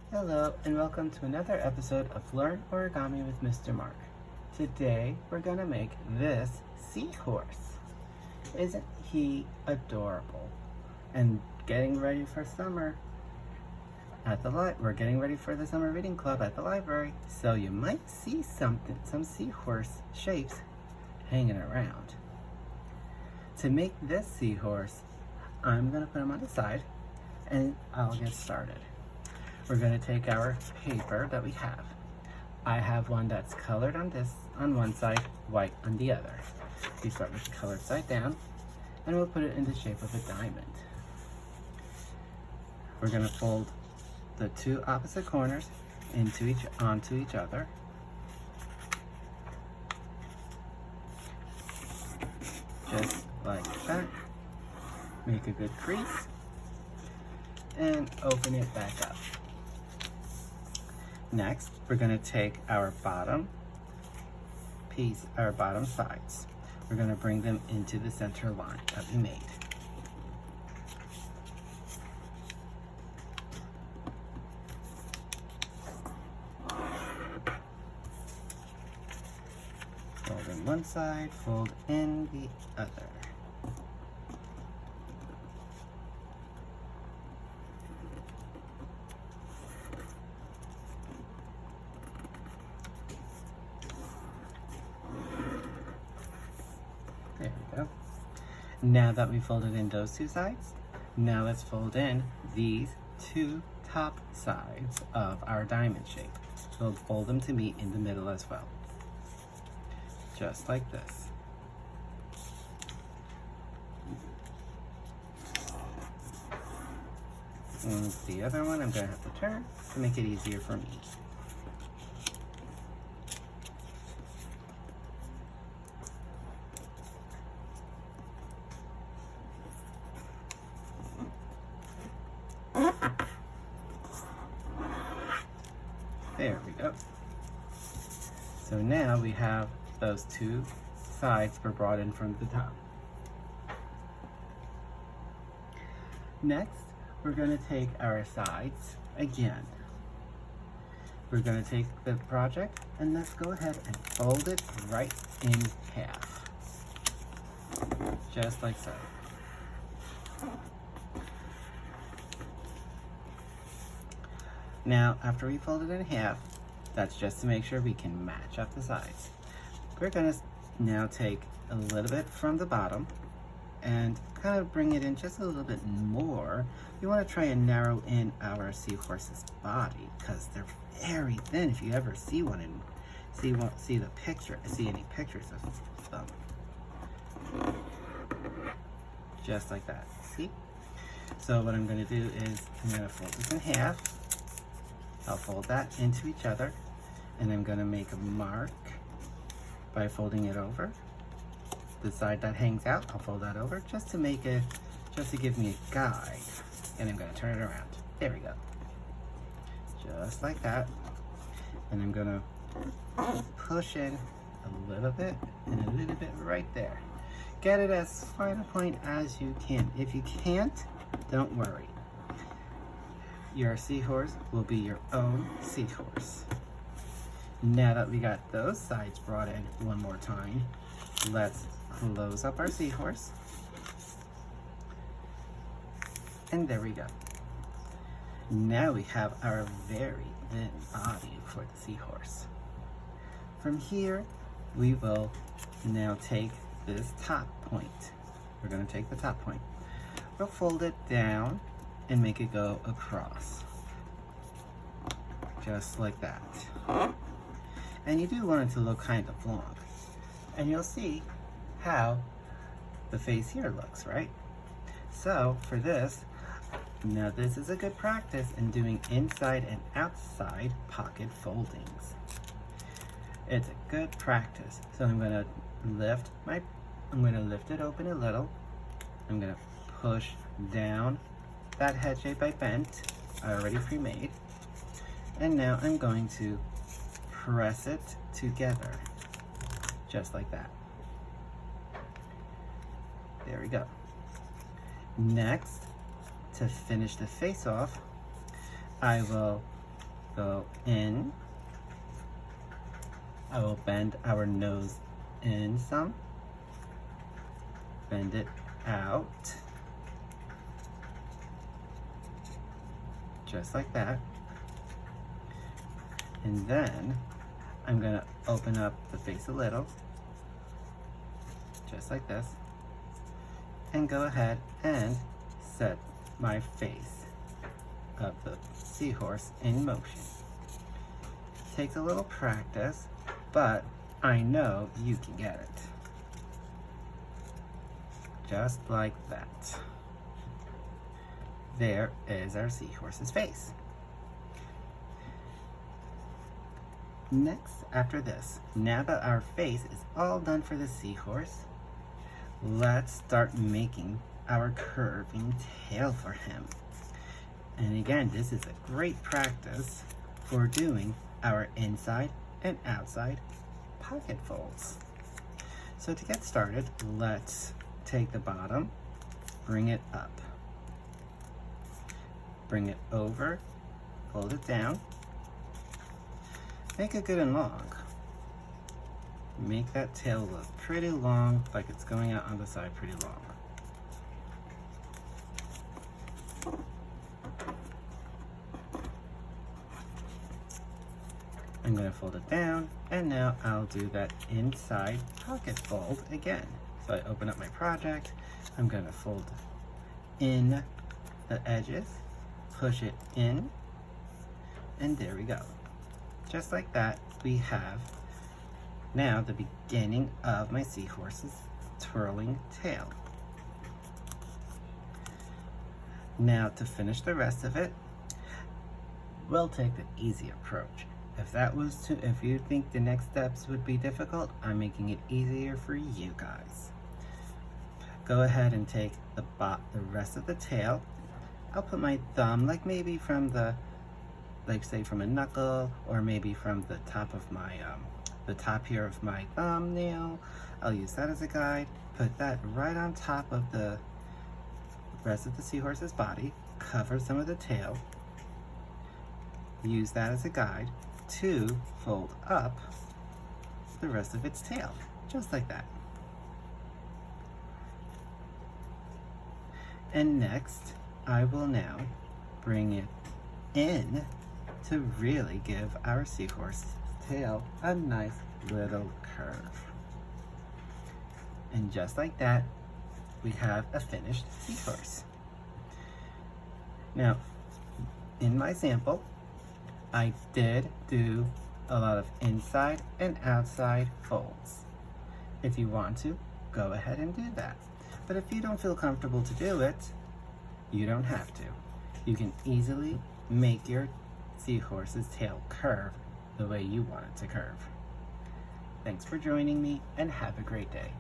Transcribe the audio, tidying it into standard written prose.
Hello and welcome to another episode of Learn Origami with Mr. Mark. Today we're going to make this seahorse. Isn't he adorable? And getting ready for summer at the we're getting ready for the summer reading club at the library, so you might see some seahorse shapes hanging around. To make this seahorse, I'm going to put him on the side and I'll get started. We're going to take our paper that we have. I have one that's colored on one side, white on the other. We start with the colored side down, and we'll put it in the shape of a diamond. We're going to fold the two opposite corners onto each other. Just like that. Make a good crease, and open it back up. Next, we're going to take our bottom sides. We're going to bring them into the center line that we made. Fold in one side, fold in the other. There we go. Now that we folded in those two sides, now let's fold in these two top sides of our diamond shape. We'll fold them to meet in the middle as well. Just like this. And the other one I'm going to have to turn to make it easier for me. There we go. So now we have those two sides were brought in from the top. Next, we're going to take our sides again. We're going to take the project and let's go ahead and fold it right in half. Just like so. Now, after we fold it in half, that's just to make sure we can match up the sides. We're going to now take a little bit from the bottom and kind of bring it in just a little bit more. We want to try and narrow in our seahorse's body because they're very thin. If you ever see one and see any pictures of them. Just like that. See? So what I'm going to do is I'm going to fold this in half. I'll fold that into each other, and I'm going to make a mark by folding it over. The side that hangs out, I'll fold that over just to give me a guide. And I'm going to turn it around. There we go. Just like that. And I'm going to push in a little bit and a little bit right there. Get it as fine a point as you can. If you can't, don't worry. Your seahorse will be your own seahorse. Now that we got those sides brought in one more time, let's close up our seahorse. And there we go. Now we have our very thin body for the seahorse. From here, we will now take this top point. We're going to take the top point. We'll fold it down and make it go across. Just like that. And you do want it to look kind of long. And you'll see how the face here looks, right? So for this, now this is a good practice in doing inside and outside pocket foldings. It's a good practice. So I'm going to lift it open a little. I'm going to push down that head shape I bent, I already pre-made. And now I'm going to press it together, just like that. There we go. Next, to finish the face off, I will go in. I will bend our nose in some, bend it out, just like that. And then I'm gonna open up the face a little, just like this, and go ahead and set my face of the seahorse in motion. Takes a little practice, but I know you can get it. Just like that. There is our seahorse's face. Next, after this, now that our face is all done for the seahorse, let's start making our curving tail for him. And again, this is a great practice for doing our inside and outside pocket folds. So to get started, let's take the bottom, bring it up, bring it over, fold it down, make it good and long. Make that tail look pretty long, like it's going out on the side pretty long. I'm going to fold it down, and now I'll do that inside pocket fold again. So I open up my project, I'm going to fold in the edges, push it in, and there we go. Just like that, we have now the beginning of my seahorse's twirling tail. Now to finish the rest of it, we'll take the easy approach. If you think the next steps would be difficult, I'm making it easier for you guys. Go ahead and take the rest of the tail. I'll put my thumb, like maybe from say from a knuckle, or maybe from the top of my, the top here of my thumbnail. I'll use that as a guide. Put that right on top of the rest of the seahorse's body. Cover some of the tail. Use that as a guide to fold up the rest of its tail, just like that. And next, I will now bring it in to really give our seahorse tail a nice little curve. And just like that, we have a finished seahorse. Now, in my sample, I did do a lot of inside and outside folds. If you want to, go ahead and do that. But if you don't feel comfortable to do it, you don't have to. You can easily make your seahorse's tail curve the way you want it to curve. Thanks for joining me, and have a great day.